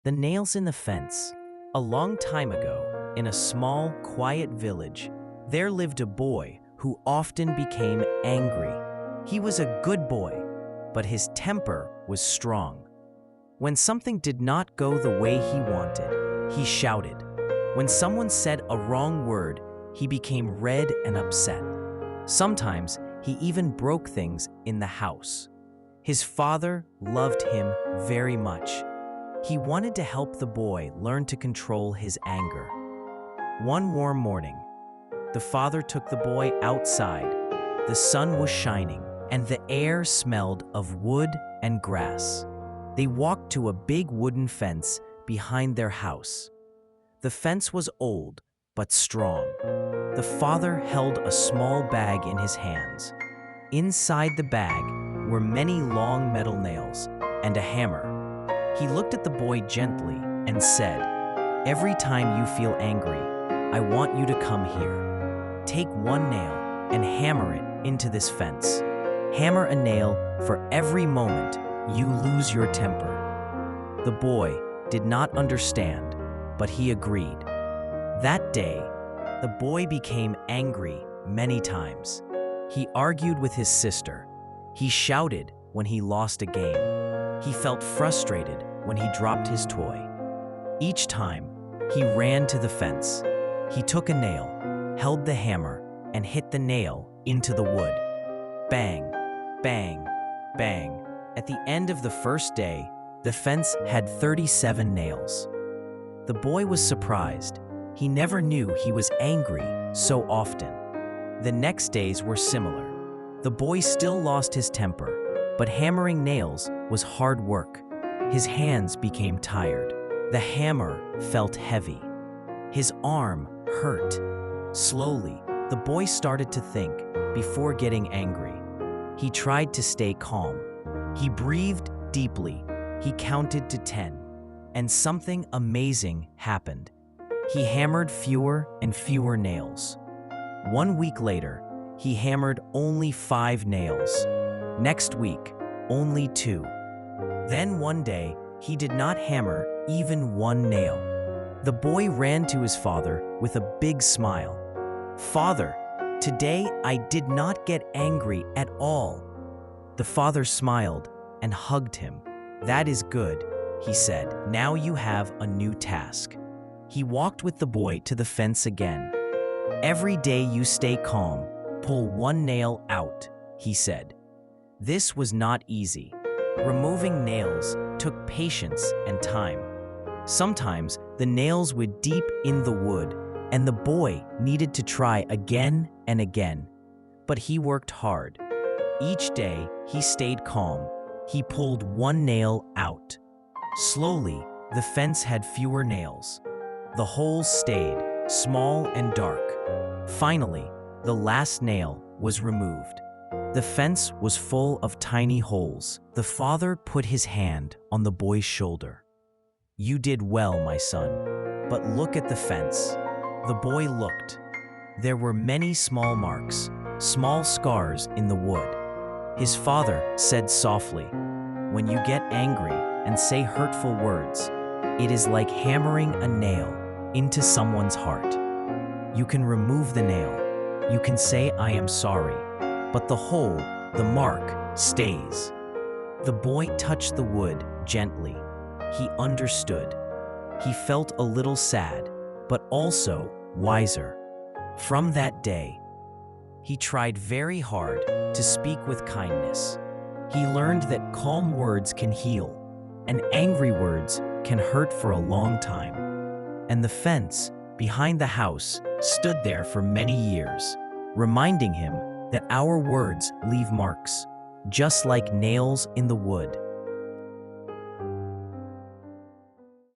The nails in the fence. A long time ago, in a small, quiet village, there lived a boy who often became angry. He was a good boy, but his temper was strong. When something did not go the way he wanted, he shouted. When someone said a wrong word, he became red and upset. Sometimes he even broke things in the house. His father loved him very much. He wanted to help the boy learn to control his anger. One warm morning, the father took the boy outside. The sun was shining, and the air smelled of wood and grass. They walked to a big wooden fence behind their house. The fence was old but strong. The father held a small bag in his hands. Inside the bag were many long metal nails and a hammer. He looked at the boy gently and said, "Every time you feel angry, I want you to come here. Take one nail and hammer it into this fence. Hammer a nail for every moment you lose your temper." The boy did not understand, but he agreed. That day, the boy became angry many times. He argued with his sister. He shouted when he lost a game. He felt frustrated when he dropped his toy. Each time, he ran to the fence. He took a nail, held the hammer, and hit the nail into the wood. Bang, bang, bang. At the end of the first day, the fence had 37 nails. The boy was surprised. He never knew he was angry so often. The next days were similar. The boy still lost his temper, but hammering nails was hard work. His hands became tired. The hammer felt heavy. His arm hurt. Slowly, the boy started to think before getting angry. He tried to stay calm. He breathed deeply. He counted to 10, and something amazing happened. He hammered fewer and fewer nails. 1 week later, he hammered only 5 nails. Next week, only 2. Then one day, he did not hammer even 1 nail. The boy ran to his father with a big smile. "Father, today I did not get angry at all." The father smiled and hugged him. "That is good," he said. "Now you have a new task." He walked with the boy to the fence again. "Every day you stay calm, pull 1 nail out," he said. This was not easy. Removing nails took patience and time. Sometimes the nails were deep in the wood, and the boy needed to try again and again. But he worked hard. Each day, he stayed calm. He pulled 1 nail out. Slowly, the fence had fewer nails. The holes stayed small and dark. Finally, the last nail was removed. The fence was full of tiny holes. The father put his hand on the boy's shoulder. "You did well, my son, but look at the fence." The boy looked. There were many small marks, small scars in the wood. His father said softly, "When you get angry and say hurtful words, it is like hammering a nail into someone's heart. You can remove the nail. You can say, 'I am sorry,' but the hole, the mark, stays." The boy touched the wood gently. He understood. He felt a little sad, but also wiser. From that day, he tried very hard to speak with kindness. He learned that calm words can heal, and angry words can hurt for a long time. And the fence behind the house stood there for many years, reminding him that our words leave marks, just like nails in the wood.